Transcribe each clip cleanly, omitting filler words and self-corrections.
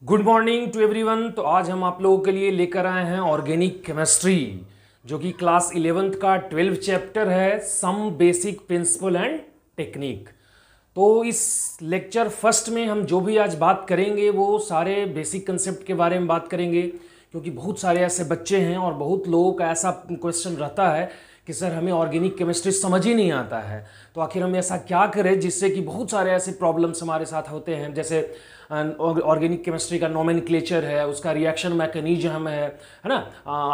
Good morning to everyone. तो आज हम आप लोगों के लिए लेकर आए हैं ऑर्गेनिक केमिस्ट्री, जो कि क्लास 11th का 12 चैप्टर है, some basic principle and technique. तो इस लेक्चर फर्स्ट में हम जो भी आज बात करेंगे वो सारे बेसिक कंसेप्ट के बारे में बात करेंगे, क्योंकि बहुत सारे ऐसे बच्चे हैं और बहुत लोगों का ऐसा क्वेश्चन रहता है कि सर हमें ऑर्गेनिक केमिस्ट्री समझ ही नहीं आता है, तो आखिर हम ऐसा क्या करें जिससे कि बहुत सारे ऐसे प्रॉब्लम्स हमारे साथ होते हैं। जैसे ऑर्गेनिक केमिस्ट्री का नोमेनक्लेचर है, उसका रिएक्शन मैकेनिज्म है ना,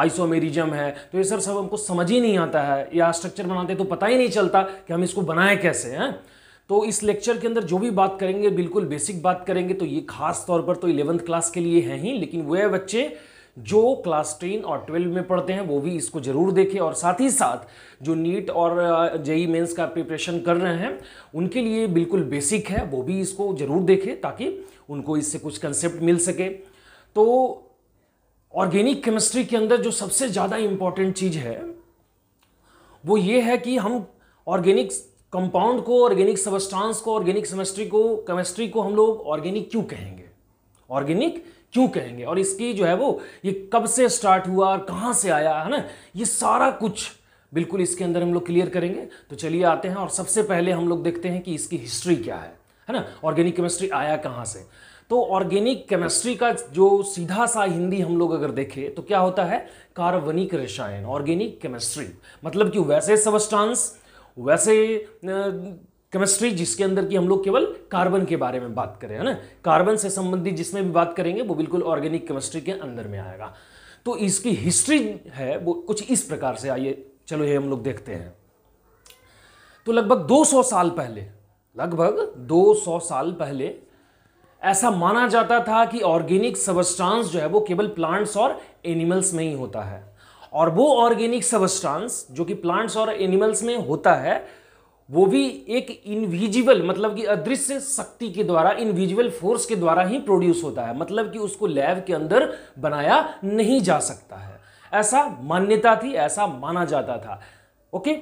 आइसोमेरिज्म है, तो ये सब हमको समझ ही नहीं आता है, या स्ट्रक्चर बनाते तो पता ही नहीं चलता कि हम इसको बनाएं कैसे हैं। तो इस लेक्चर के अंदर जो भी बात करेंगे बिल्कुल बेसिक बात करेंगे, तो ये खास तौर पर तो 11th क्लास के लिए है ही, लेकिन वह बच्चे जो क्लास 10 और 12 में पढ़ते हैं वो भी इसको जरूर देखें, और साथ ही साथ जो नीट और जेई मेंस का प्रिपरेशन कर रहे हैं उनके लिए बिल्कुल बेसिक है, वो भी इसको जरूर देखें ताकि उनको इससे कुछ कंसेप्ट मिल सके। तो ऑर्गेनिक केमिस्ट्री के अंदर जो सबसे ज़्यादा इंपॉर्टेंट चीज़ है वो ये है कि हम ऑर्गेनिक कंपाउंड को, ऑर्गेनिक सबस्टांस को, ऑर्गेनिक केमिस्ट्री को हम लोग ऑर्गेनिक क्यों कहेंगे, ऑर्गेनिक क्यों कहेंगे, और इसकी जो है वो ये कब से स्टार्ट हुआ और कहाँ से आया है ना, ये सारा कुछ बिल्कुल इसके अंदर हम लोग क्लियर करेंगे। तो चलिए आते हैं और सबसे पहले हम लोग देखते हैं कि इसकी हिस्ट्री क्या है ना, ऑर्गेनिक केमिस्ट्री आया कहाँ से। तो ऑर्गेनिक केमिस्ट्री का जो सीधा सा हिंदी हम लोग अगर देखें तो क्या होता है, कार्बनिक रसायन। ऑर्गेनिक केमिस्ट्री मतलब कि वैसे सबस्टांस, वैसे केमिस्ट्री जिसके अंदर की हम लोग केवल कार्बन के बारे में बात करें, है ना, कार्बन से संबंधित जिसमें भी बात करेंगे वो बिल्कुल ऑर्गेनिक केमिस्ट्री के अंदर में आएगा। तो इसकी हिस्ट्री है वो कुछ इस प्रकार से, आइए चलो ये हम लोग देखते हैं। तो लगभग 200 साल पहले ऐसा माना जाता था कि ऑर्गेनिक सबस्टांस जो है वो केवल प्लांट्स और एनिमल्स में ही होता है, और वो ऑर्गेनिक सबस्टांस जो कि प्लांट्स और एनिमल्स में होता है वो भी एक इनविजिबल मतलब कि अदृश्य शक्ति के द्वारा, इनविजिबल फोर्स के द्वारा ही प्रोड्यूस होता है, मतलब कि उसको लैब के अंदर बनाया नहीं जा सकता है, ऐसा मान्यता थी, ऐसा माना जाता था। ओके,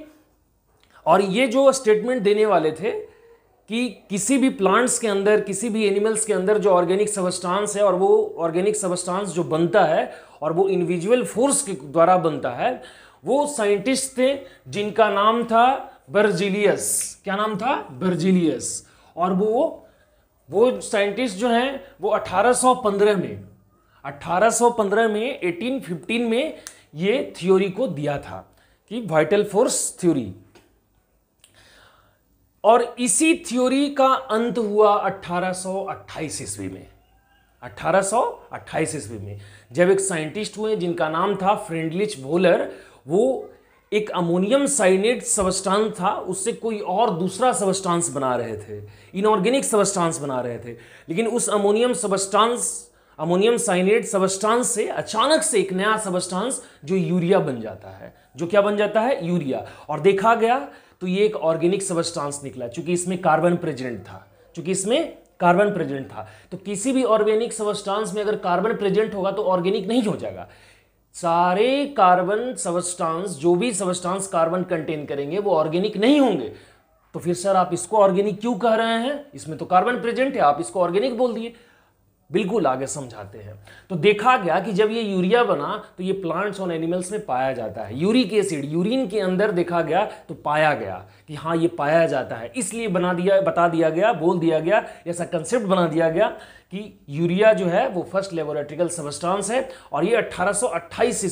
और ये जो स्टेटमेंट देने वाले थे कि किसी भी प्लांट्स के अंदर, किसी भी एनिमल्स के अंदर जो ऑर्गेनिक सबस्टांस है और वो ऑर्गेनिक सबस्टांस जो बनता है और वो इनविजिबल फोर्स के द्वारा बनता है, वो साइंटिस्ट थे जिनका नाम था बर्जीलियस। क्या नाम था? बर्जीलियस। और वो साइंटिस्ट जो हैं वो 1815 में 1815 में ये थ्योरी को दिया था कि वाइटल फोर्स थ्योरी, और इसी थ्योरी का अंत हुआ 1828 ईस्वी में। 1828 ईस्वी में जब एक साइंटिस्ट हुए जिनका नाम था फ्रेंडलिच वोलर, वो एक अमोनियम साइनेट सबस्टांस था, उससे कोई और दूसरा सबस्टांस बना रहे थे, इनऑर्गेनिक सबस्टांस बना रहे थे, लेकिन उस अमोनियम साइनेट सबस्टांस से अचानक से एक नया सबस्टांस जो यूरिया बन जाता है, जो क्या बन जाता है? यूरिया। और देखा गया तो ये एक ऑर्गेनिक सबस्टांस निकला, चूंकि इसमें कार्बन प्रेजेंट था, तो किसी भी ऑर्गेनिक सबस्टांस में अगर कार्बन प्रेजेंट होगा तो ऑर्गेनिक नहीं हो जाएगा। सारे कार्बन सबस्टांस, जो भी सबस्टांस कार्बन कंटेन करेंगे वो ऑर्गेनिक नहीं होंगे। तो फिर सर आप इसको ऑर्गेनिक क्यों कह रहे हैं, इसमें तो कार्बन प्रेजेंट है, आप इसको ऑर्गेनिक बोल दिए। बिल्कुल आगे समझाते हैं। तो देखा गया कि जब ये यूरिया बना तो ये प्लांट्स और एनिमल्स में पाया जाता है, यूरिक एसिड यूरिन के अंदर देखा गया तो पाया गया कि हाँ ये पाया जाता है, इसलिए बोल दिया गया, ऐसा कंसेप्ट बना दिया गया कि यूरिया जो है वो फर्स्ट लेबोरेटरिकल सबस्टांस है। और ये 1828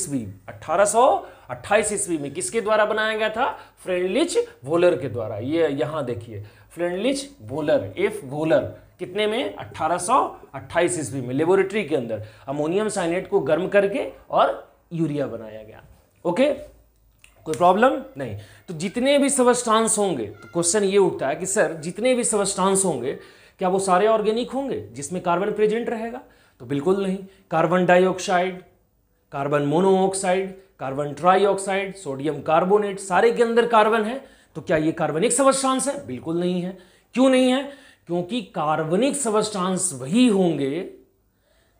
ईस्वी में किसके द्वारा बनाया गया था? फ्रेंडलिच वोलर के द्वारा। ये यहां देखिए, फ्रेंडलिच वोलर, एफ वोलर, कितने में? 1828 ईस्वी में लेबोरेटरी के अंदर अमोनियम साइनेट को गर्म करके और यूरिया बनाया गया। ओके, कोई प्रॉब्लम नहीं। तो जितने भी सबस्टांस होंगे, तो क्वेश्चन ये उठता है कि सर जितने भी सबस्टांस होंगे क्या वो सारे ऑर्गेनिक होंगे जिसमें कार्बन प्रेजेंट रहेगा? तो बिल्कुल नहीं। Carbon dioxide, carbon monoxide, carbon trioxide, sodium carbonate, सारे के अंदर कार्बन है, तो क्या ये कार्बनिक सबस्टांस है? बिल्कुल नहीं है। क्यों नहीं है? क्योंकि कार्बनिक सबस्टांस वही होंगे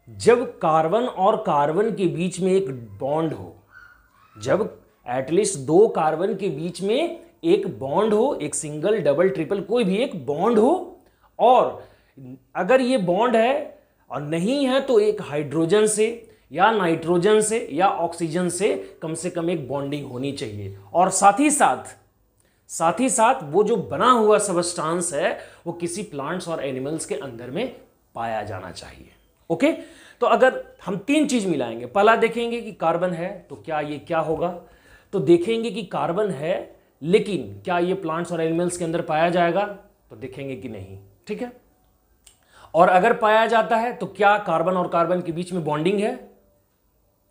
जब कार्बन और कार्बन के बीच में एक बॉन्ड हो, जब एटलीस्ट दो कार्बन के बीच में एक बॉन्ड हो, एक सिंगल, डबल, ट्रिपल, कोई भी एक बॉन्ड हो, और अगर ये बॉन्ड है और नहीं है तो एक हाइड्रोजन से या नाइट्रोजन से या ऑक्सीजन से कम एक बॉन्डिंग होनी चाहिए। और साथ ही साथ वो जो बना हुआ सबस्टांस है वो किसी प्लांट्स और एनिमल्स के अंदर में पाया जाना चाहिए। ओके, तो अगर हम तीन चीज मिलाएंगे, पहला देखेंगे कि कार्बन है तो क्या होगा, तो देखेंगे कि कार्बन है लेकिन क्या ये प्लांट्स और एनिमल्स के अंदर पाया जाएगा, तो देखेंगे कि नहीं। ठीक है, और अगर पाया जाता है तो क्या कार्बन और कार्बन के बीच में बॉन्डिंग है,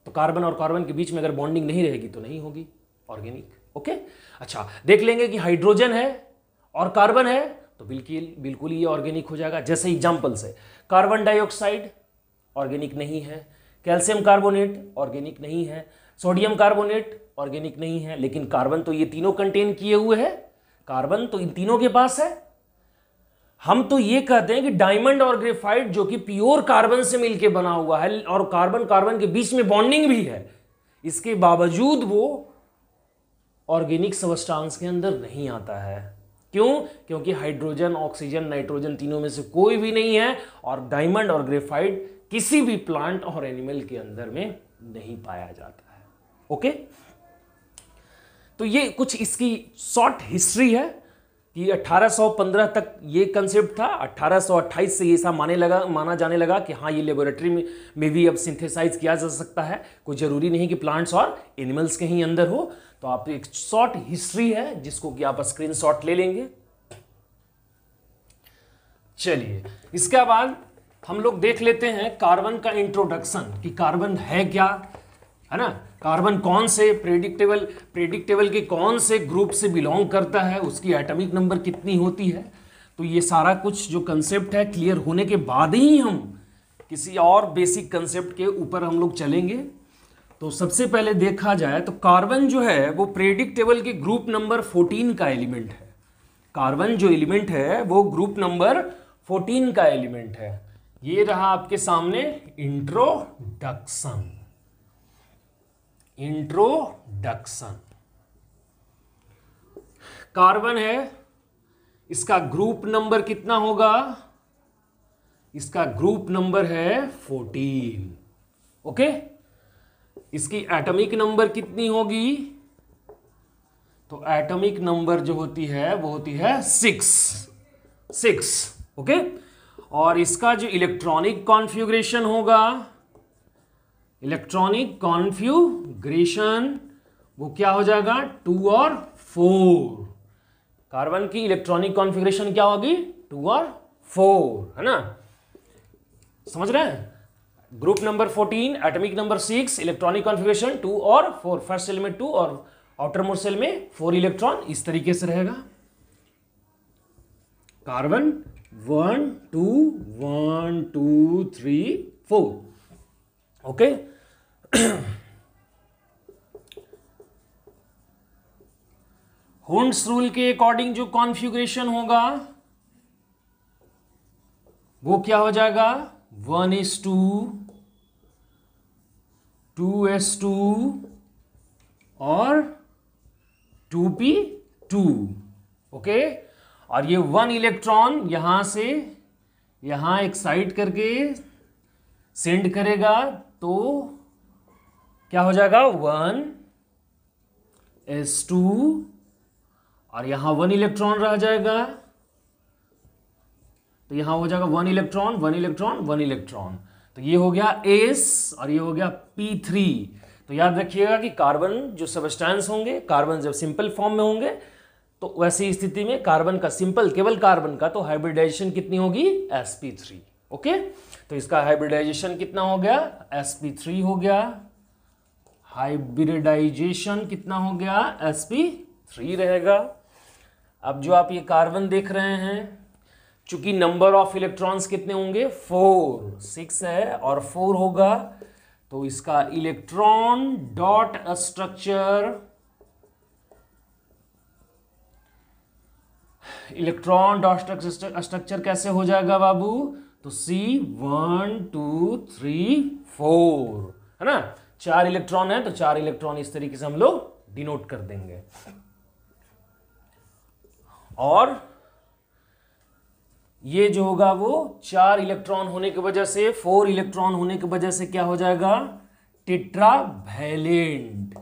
तो कार्बन और कार्बन के बीच में अगर बॉन्डिंग नहीं रहेगी तो नहीं होगी ऑर्गेनिक। ओके, अच्छा देख लेंगे कि हाइड्रोजन है और कार्बन है तो बिल्कुल ये ऑर्गेनिक हो जाएगा। जैसे एग्जांपल से कार्बन डाइऑक्साइड ऑर्गेनिक नहीं है, कैल्शियम कार्बोनेट ऑर्गेनिक नहीं है, सोडियम कार्बोनेट ऑर्गेनिक नहीं है, लेकिन कार्बन तो ये तीनों कंटेन किए हुए है, कार्बन तो इन तीनों के पास है। हम तो ये कहते हैं कि डायमंड और ग्रेफाइट जो कि प्योर कार्बन से मिलकर बना हुआ है और कार्बन कार्बन के बीच में बॉन्डिंग भी है, इसके बावजूद वो ऑर्गेनिक सबस्टांस के अंदर नहीं आता है। क्यों? क्योंकि हाइड्रोजन, ऑक्सीजन, नाइट्रोजन तीनों में से कोई भी नहीं है और डायमंड और ग्रेफाइट किसी भी प्लांट और एनिमल के अंदर में नहीं पाया जाता है। ओके, तो ये कुछ इसकी शॉर्ट हिस्ट्री है कि 1815 तक ये कंसेप्ट था। 1828 से ये ऐसा माना जाने लगा कि हाँ ये लेबोरेटरी में भी अब सिंथेसाइज किया जा सकता है, कोई जरूरी नहीं कि प्लांट्स और एनिमल्स के ही अंदर हो। तो आप एक शॉर्ट हिस्ट्री है जिसको कि आप स्क्रीनशॉट ले लेंगे। चलिए, इसके बाद हम लोग देख लेते हैं कार्बन का इंट्रोडक्शन कि कार्बन है क्या, है ना, कार्बन कौन से प्रेडिक्टेबल के कौन से ग्रुप से बिलोंग करता है, उसकी एटॉमिक नंबर कितनी होती है। तो ये सारा कुछ जो कंसेप्ट है क्लियर होने के बाद ही हम किसी और बेसिक कंसेप्ट के ऊपर हम लोग चलेंगे। तो सबसे पहले देखा जाए तो कार्बन जो है वो प्रेडिक्टेबल के ग्रुप नंबर 14 का एलिमेंट है। कार्बन जो एलिमेंट है वो ग्रुप नंबर 14 का एलिमेंट है। ये रहा आपके सामने इंट्रोडक्शन। कार्बन है, इसका ग्रुप नंबर कितना होगा, इसका ग्रुप नंबर है 14। ओके, इसकी एटॉमिक नंबर कितनी होगी, तो एटॉमिक नंबर जो होती है वो होती है 6। ओके, और इसका जो इलेक्ट्रॉनिक कॉन्फ़िगरेशन होगा, इलेक्ट्रॉनिक कॉन्फ़िगरेशन वो क्या हो जाएगा, 2 और 4। कार्बन की इलेक्ट्रॉनिक कॉन्फ़िगरेशन क्या होगी, 2 और 4, है ना, समझ रहे हैं। Group number 14, atomic number 6, electronic configuration 2 और 4, फर्स्ट सेल में 2 और आउटर मोस्ट सेल में 4 इलेक्ट्रॉन, इस तरीके से रहेगा। कार्बन 1 2 3 4। ओके, हुंड्स रूल के अकॉर्डिंग जो कॉन्फ़िगरेशन होगा वो क्या हो जाएगा, 1:2 2s2 और 2p2। ओके, और ये 1 इलेक्ट्रॉन यहां से यहां एक्साइट करके सेंड करेगा तो क्या हो जाएगा, 1s2 और यहां 1 इलेक्ट्रॉन रह जाएगा, तो यहां हो जाएगा 1 इलेक्ट्रॉन 1 इलेक्ट्रॉन 1 इलेक्ट्रॉन। तो ये हो गया s और ये हो गया p3। तो याद रखिएगा कि कार्बन जो सबस्टेंस होंगे, कार्बन जब सिंपल फॉर्म में होंगे तो वैसी स्थिति में कार्बन का सिंपल, केवल कार्बन का तो हाइब्रिडाइजेशन कितनी होगी, sp3। ओके, तो इसका हाइब्रिडाइजेशन कितना हो गया, sp3 हो गया। हाइब्रिडाइजेशन कितना हो गया, sp3 रहेगा। अब जो आप ये कार्बन देख रहे हैं, चूंकि नंबर ऑफ इलेक्ट्रॉन्स कितने होंगे, 4, 6 है और 4 होगा, तो इसका इलेक्ट्रॉन डॉट स्ट्रक्चर, कैसे हो जाएगा बाबू, तो C1 2 3 4, है ना, 4 इलेक्ट्रॉन है तो 4 इलेक्ट्रॉन इस तरीके से हम लोग डिनोट कर देंगे। और ये जो होगा वो 4 इलेक्ट्रॉन होने की वजह से, 4 इलेक्ट्रॉन होने की वजह से क्या हो जाएगा, टेट्रावैलेंट।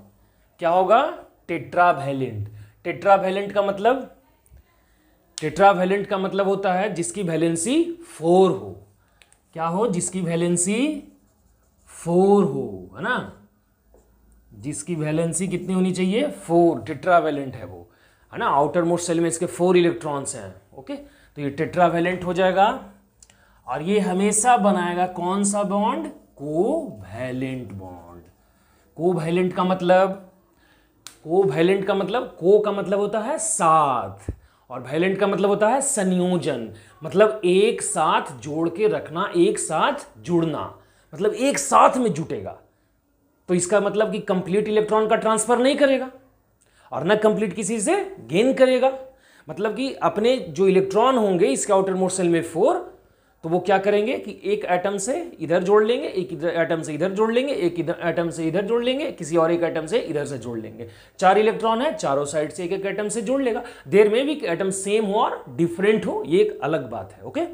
क्या होगा, टेट्रावैलेंट। टेट्रावैलेंट का मतलब, टेट्रावैलेंट का मतलब होता है जिसकी वैलेंसी 4 हो। क्या हो, जिसकी वैलेंसी 4 हो, है ना, जिसकी वैलेंसी कितनी होनी चाहिए, 4। टेट्रावैलेंट है वो, है ना। आउटर मोस्ट सेल में इसके 4 इलेक्ट्रॉन्स हैं। ओके, तो ये टेट्रावैलेंट हो जाएगा और ये हमेशा बनाएगा कौन सा बॉन्ड, कोवैलेंट बॉन्ड। कोवैलेंट का मतलब, कोवैलेंट का मतलब, को का मतलब होता है साथ और वैलेंट का मतलब होता है संयोजन, मतलब एक साथ जोड़ के रखना, एक साथ जुड़ना, मतलब एक साथ में जुटेगा। तो इसका मतलब कि कंप्लीट इलेक्ट्रॉन का ट्रांसफर नहीं करेगा और ना कंप्लीट किसी से गेन करेगा। मतलब कि अपने जो इलेक्ट्रॉन होंगे इसके आउटर मोस्ट सेल में 4, तो वो क्या करेंगे कि एक एटम से इधर जोड़ लेंगे, एक एटम से इधर जोड़ लेंगे, एक एटम से इधर जोड़ लेंगे, किसी और एक एटम से इधर से जोड़ लेंगे। 4 इलेक्ट्रॉन है, चारों साइड से एक एक एटम से जोड़ लेगा। देर में भी एटम सेम हो और डिफरेंट हो, ये एक अलग बात है। ओके,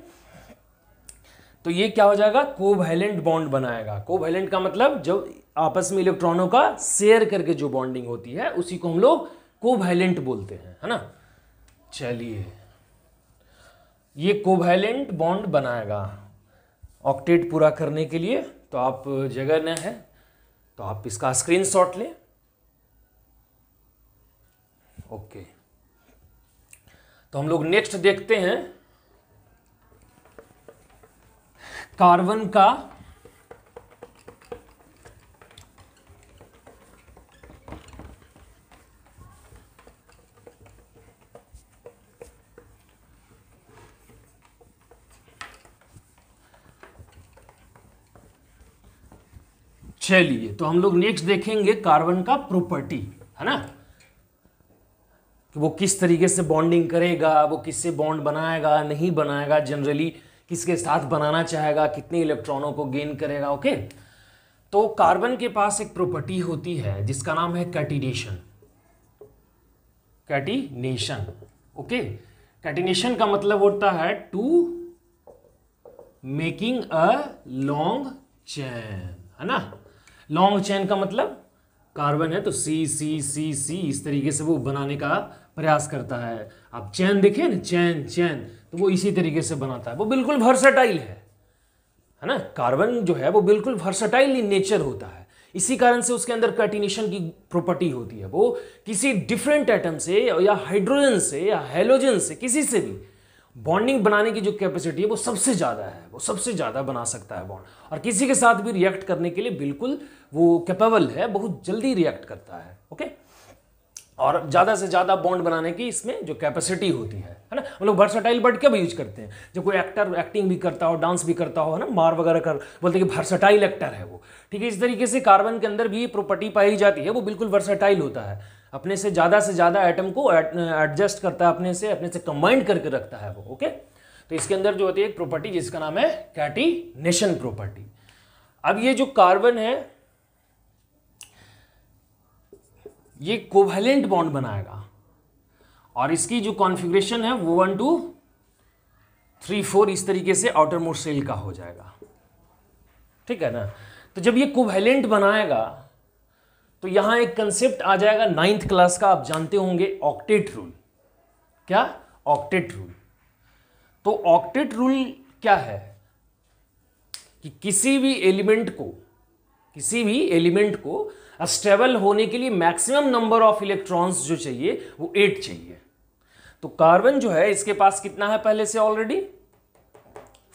तो ये क्या हो जाएगा, कोवैलेंट बॉन्ड बनाएगा। कोवैलेंट का मतलब जब आपस में इलेक्ट्रॉनों का शेयर करके जो बॉन्डिंग होती है उसी को हम लोग कोवैलेंट बोलते हैं, है ना। चलिए, ये कोवैलेंट बॉन्ड बनाएगा ऑक्टेट पूरा करने के लिए। तो आप जगह न है तो आप इसका स्क्रीनशॉट लें। ओके, तो हम लोग नेक्स्ट देखते हैं कार्बन का चलिए, तो हम लोग नेक्स्ट देखेंगे कार्बन का प्रॉपर्टी, है ना, कि वो किस तरीके से बॉन्डिंग करेगा, वो किससे बॉन्ड बनाएगा नहीं बनाएगा, जनरली किसके साथ बनाना चाहेगा, कितने इलेक्ट्रॉनों को गेन करेगा। ओके, तो कार्बन के पास एक प्रॉपर्टी होती है जिसका नाम है कैटिनेशन। कैटिनेशन, ओके, कैटिनेशन का मतलब होता है to making a long chain, है ना। लॉन्ग चेन का मतलब कार्बन है तो सी सी सी सी इस तरीके से वो बनाने का प्रयास करता है। आप चेन देखिए ना, चेन चेन, तो वो इसी तरीके से बनाता है। वो बिल्कुल वर्सेटाइल है ना। कार्बन जो है वो बिल्कुल वर्सेटाइल इन नेचर होता है, इसी कारण से उसके अंदर कैटिनेशन की प्रॉपर्टी होती है। वो किसी डिफरेंट एटम से या हाइड्रोजन से या हेलोजन से किसी से भी बॉन्डिंग बनाने की जो कैपेसिटी है वो सबसे ज़्यादा है, वो सबसे ज़्यादा बना सकता है बॉन्ड, और किसी के साथ भी रिएक्ट करने के लिए बिल्कुल वो कैपेबल है, बहुत जल्दी रिएक्ट करता है। ओके, और ज़्यादा से ज़्यादा बॉन्ड बनाने की इसमें जो कैपेसिटी होती है ना। हम लोग वर्सेटाइल वर्ड कब यूज करते हैं, जब कोई एक्टर एक्टिंग भी करता हो, डांस भी करता हो, है ना, मार वगैरह कर, बोलते हैं कि वर्सेटाइल एक्टर है वो। ठीक है, इस तरीके से कार्बन के अंदर भी प्रॉपर्टी पाई जाती है, वो बिल्कुल वर्सेटाइल होता है, अपने से ज़्यादा एटम को एडजस्ट करता है, अपने से कंबाइंड करके रखता है वो। ओके, तो इसके अंदर जो होती है एक प्रॉपर्टी जिसका नाम है कैटिनेशन प्रॉपर्टी। अब ये जो कार्बन है ये कोवैलेंट बॉन्ड बनाएगा और इसकी जो कॉन्फ़िगरेशन है वो 1 2 3 4 इस तरीके से आउटर मोस्ट सेल का हो जाएगा। ठीक है ना। तो जब ये कोवैलेंट बनाएगा तो यहां एक कंसेप्ट आ जाएगा 9th क्लास का, आप जानते होंगे, ऑक्टेट रूल। क्या, ऑक्टेट रूल। तो ऑक्टेट रूल क्या है कि किसी भी एलिमेंट को स्टेबल होने के लिए मैक्सिमम नंबर ऑफ इलेक्ट्रॉन्स जो चाहिए वो 8 चाहिए। तो कार्बन जो है इसके पास कितना है पहले से ऑलरेडी,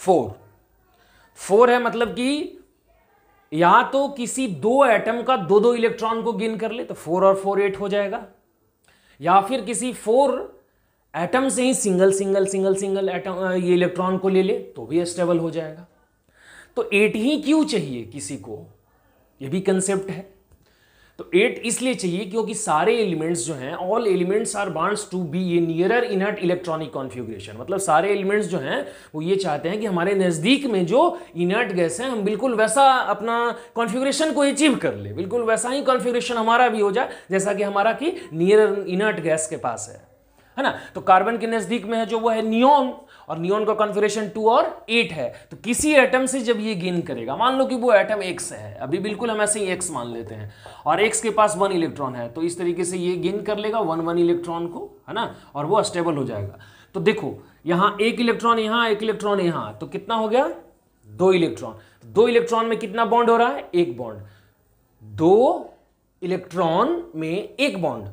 4 है, मतलब कि या तो किसी दो एटम का 2 इलेक्ट्रॉन को गेन कर ले तो 4 और 4 8 हो जाएगा, या फिर किसी 4 एटम से ही सिंगल एटम ये इलेक्ट्रॉन को ले ले तो भी स्टेबल हो जाएगा। तो 8 ही क्यों चाहिए किसी को, ये भी कंसेप्ट है। तो 8 इसलिए चाहिए क्योंकि सारे एलिमेंट्स जो हैं, all elements are wants to be a nearer inert electronic configuration. मतलब सारे एलिमेंट्स जो हैं वो ये चाहते हैं कि हमारे नज़दीक में जो इनर्ट गैस है हम बिल्कुल वैसा अपना कॉन्फ़िगरेशन को अचीव कर ले, बिल्कुल वैसा ही कॉन्फ़िगरेशन हमारा भी हो जाए जैसा कि हमारा की नियरर इनर्ट गैस के पास है ना। तो कार्बन के नज़दीक में है जो वो है नियॉन, और नियॉन का कॉन्फिगरेशन 2 और 8 है। तो किसी एटम से जब ये गेन करेगा, मान लो कि वो एटम X है, अभी बिल्कुल हम ऐसे ही X मान लेते हैं, और X के पास 1 इलेक्ट्रॉन है, तो इस तरीके से ये गेन कर लेगा 1 इलेक्ट्रॉन को, है ना, और वो स्टेबल हो जाएगा। तो देखो यहाँ 1 इलेक्ट्रॉन, यहाँ 1 इलेक्ट्रॉन, यहाँ, तो कितना हो गया 2 इलेक्ट्रॉन। 2 इलेक्ट्रॉन में कितना बॉन्ड हो रहा है, 1 बॉन्ड। 2 इलेक्ट्रॉन में 1 बॉन्ड,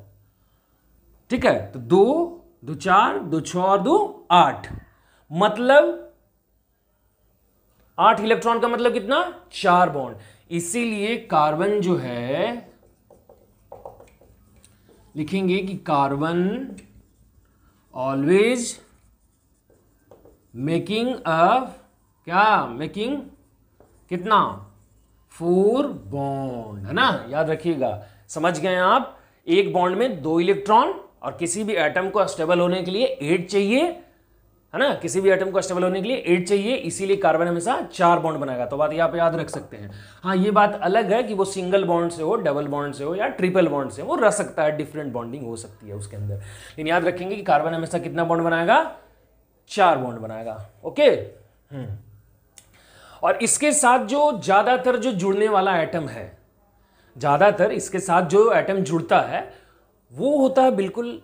ठीक है। तो 2 2 4 2 6 और 2 8, मतलब 8 इलेक्ट्रॉन का मतलब कितना, 4 बॉन्ड। इसीलिए कार्बन जो है, लिखेंगे कि कार्बन ऑलवेज मेकिंग मेकिंग कितना, 4 बॉन्ड, है ना, याद रखिएगा। समझ गए आप, एक बॉन्ड में 2 इलेक्ट्रॉन, और किसी भी एटम को स्टेबल होने के लिए 8 चाहिए, है ना, किसी भी एटम को स्टेबल होने के लिए 8 चाहिए, इसीलिए कार्बन हमेशा 4 बॉन्ड बनाएगा। तो बात यहाँ पे याद रख सकते हैं। हाँ, ये बात अलग है कि वो सिंगल बॉन्ड से हो, डबल बॉन्ड से हो, या ट्रिपल बॉन्ड से, वो रह सकता है, डिफरेंट बॉन्डिंग हो सकती है उसके अंदर, लेकिन याद रखेंगे कि कार्बन हमेशा कितना बॉन्ड बनाएगा, 4 बॉन्ड बनाएगा। ओके। और इसके साथ जो ज्यादातर जो जुड़ने वाला एटम है, ज्यादातर इसके साथ जो एटम जुड़ता है वो होता है, बिल्कुल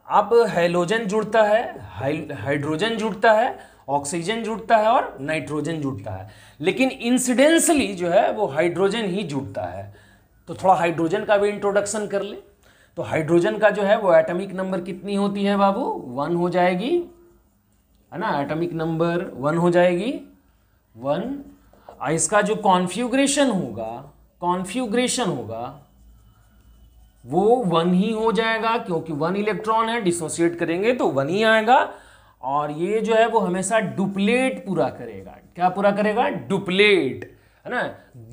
अब हैलोजन जुड़ता है, हाइड्रोजन जुड़ता है, ऑक्सीजन जुड़ता है और नाइट्रोजन जुड़ता है, लेकिन इंसिडेंसली जो है वो हाइड्रोजन ही जुड़ता है। तो थोड़ा हाइड्रोजन का भी इंट्रोडक्शन कर ले। तो हाइड्रोजन का जो है वो एटॉमिक नंबर कितनी होती है बाबू, 1 हो जाएगी, है ना, एटॉमिक नंबर 1 हो जाएगी, 1। इसका जो कॉन्फ़िगरेशन होगा वो 1 ही हो जाएगा, क्योंकि 1 इलेक्ट्रॉन है, डिसोसिएट करेंगे तो 1 ही आएगा। और ये जो है वो हमेशा डुप्लेट पूरा करेगा। क्या पूरा करेगा, डुप्लेट, है ना,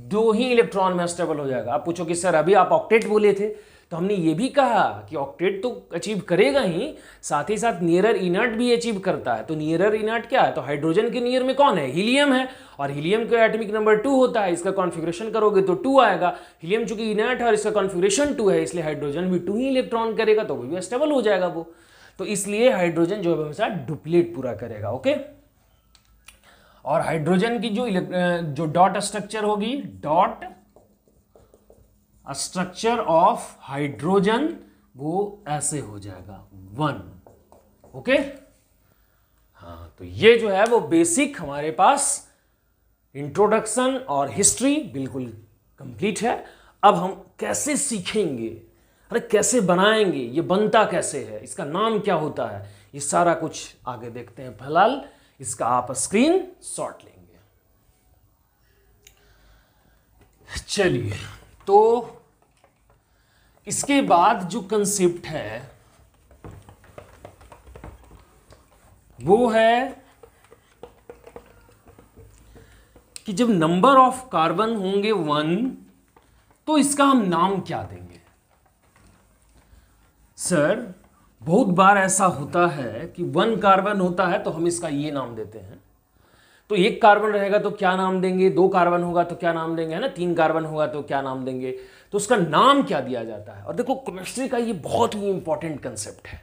2 ही इलेक्ट्रॉन में स्टेबल हो जाएगा। आप पूछो कि सर अभी आप ऑक्टेट बोले थे, तो हमने ये भी कहा कि ऑक्टेट तो अचीव करेगा ही, साथ ही साथ नियरर इनर्ट भी अचीव करता है। तो नियरर इनर्ट क्या है, तो हाइड्रोजन के नियर में कौन है, हीलियम है, और हीलियम का एटॉमिक नंबर 2 होता है, इसका कॉन्फ़िगरेशन करोगे तो 2 आएगा। हीलियम चूंकि इनर्ट है और इसका कॉन्फ़िगरेशन 2 है, इसलिए हाइड्रोजन भी 2 ही इलेक्ट्रॉन करेगा, तो वो भी स्टेबल हो जाएगा वो। तो इसलिए हाइड्रोजन जो है हमेशा डुप्लेट पूरा करेगा। ओके। और हाइड्रोजन की जो डॉट स्ट्रक्चर होगी, डॉट स्ट्रक्चर ऑफ हाइड्रोजन, वो ऐसे हो जाएगा 1। ओके। हाँ, तो ये जो है वो बेसिक हमारे पास इंट्रोडक्शन और हिस्ट्री बिल्कुल कंप्लीट है। अब हम कैसे सीखेंगे, अरे कैसे बनाएंगे, ये बनता कैसे है, इसका नाम क्या होता है, ये सारा कुछ आगे देखते हैं। फिलहाल इसका आप स्क्रीन शॉट लेंगे। चलिए, तो इसके बाद जो कंसेप्ट है वो है कि जब नंबर ऑफ कार्बन होंगे 1, तो इसका हम नाम क्या देंगे। सर बहुत बार ऐसा होता है कि 1 कार्बन होता है तो हम इसका ये नाम देते हैं, तो 1 कार्बन रहेगा तो क्या नाम देंगे, 2 कार्बन होगा तो क्या नाम देंगे, है ना, 3 कार्बन होगा तो क्या नाम देंगे, तो उसका नाम क्या दिया जाता है। और देखो केमिस्ट्री का ये बहुत ही इंपॉर्टेंट कंसेप्ट है,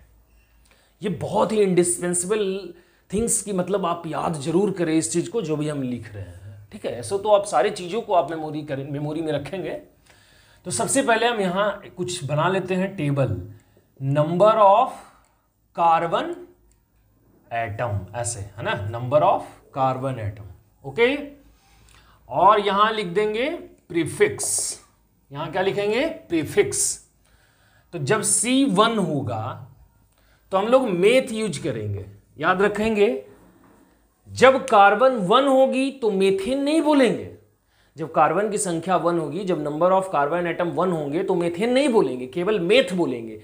ये बहुत ही इंडिस्पेंसिबल थिंग्स की, मतलब आप याद जरूर करें इस चीज को जो भी हम लिख रहे हैं, ठीक है। ऐसा तो आप सारी चीजों को आप मेमोरी में रखेंगे। तो सबसे पहले हम यहाँ कुछ बना लेते हैं table, number of carbon atom, ऐसे, है ना, number of carbon atom. Okay. और यहां लिख देंगे प्रीफिक्स, यहां क्या लिखेंगे, प्रीफिक्स। तो जब C1 होगा तो हम लोग मेथ यूज करेंगे, याद रखेंगे। जब कार्बन 1 होगी तो मेथेन नहीं बोलेंगे, जब कार्बन की संख्या 1 होगी, जब नंबर ऑफ कार्बन एटम 1 होंगे तो मेथेन नहीं बोलेंगे, केवल मेथ बोलेंगे।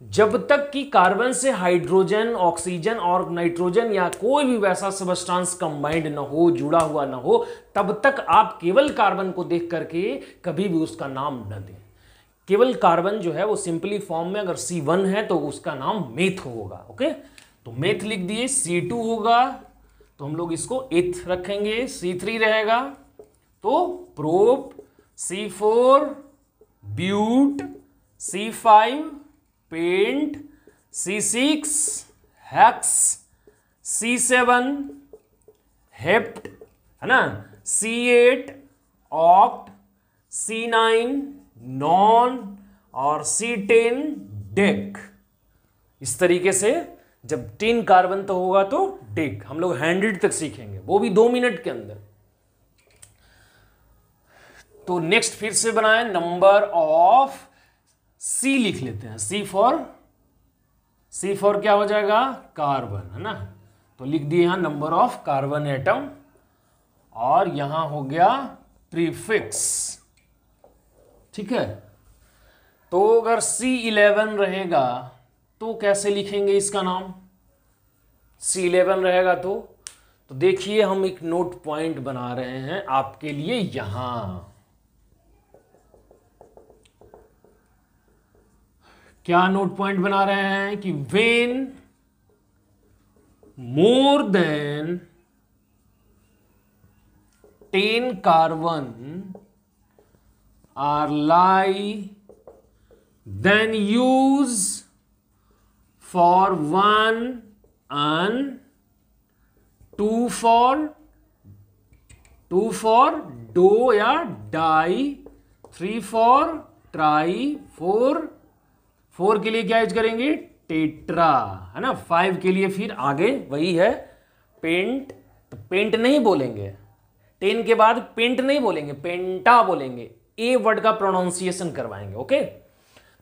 जब तक कि कार्बन से हाइड्रोजन, ऑक्सीजन और नाइट्रोजन या कोई भी वैसा सबस्टांस कंबाइंड न हो, जुड़ा हुआ न हो, तब तक आप केवल कार्बन को देख करके कभी भी उसका नाम न दें। केवल कार्बन जो है वो सिंपली फॉर्म में अगर C1 है तो उसका नाम मेथ होगा। ओके, तो मेथ लिख दिए। C2 होगा तो हम लोग इसको एथ रखेंगे, C3 रहेगा तो prop, C4 but, C5 pent, C6 hex, C7 hept, है ना, C8 ऑक्ट, C9 नॉन और C10 डेक। इस तरीके से जब 10 कार्बन तो होगा तो डेक। हम लोग 100 तक सीखेंगे, वो भी 2 मिनट के अंदर। तो नेक्स्ट फिर से बनाए नंबर ऑफ C लिख लेते हैं। C फॉर क्या हो जाएगा, कार्बन, है ना। तो लिख दिए यहां नंबर ऑफ कार्बन एटम, और यहां हो गया प्रीफिक्स, ठीक है। तो अगर C11 रहेगा तो कैसे लिखेंगे इसका नाम, C11 रहेगा तो देखिए हम एक नोट पॉइंट बना रहे हैं आपके लिए यहां। क्या नोट पॉइंट बना रहे हैं कि when more than 10 carbon are lie, then use for 1 and 2 for डो या डाई, 3 for ट्राई, 4 के लिए क्या यूज करेंगे, टेट्रा, है ना। 5 के लिए फिर आगे वही है पेंट, तो पेंट नहीं बोलेंगे, 10 के बाद पेंट नहीं बोलेंगे, पेंटा बोलेंगे, ए वर्ड का प्रोनाउंसिएशन करवाएंगे, ओके।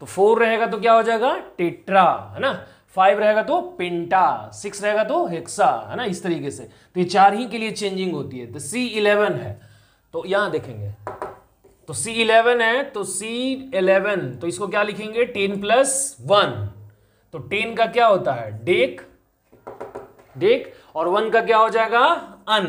तो 4 रहेगा तो क्या हो जाएगा, टेट्रा, है ना। 5 रहेगा तो पेंटा, 6 रहेगा तो हेक्सा, है ना। इस तरीके से तो ये 4 ही के लिए चेंजिंग होती है। तो C11 है तो यहां देखेंगे, तो C11 है तो C11, तो इसको क्या लिखेंगे, 10 + 1, तो 10 का क्या होता है, डेक, और 1 का क्या हो जाएगा, अन।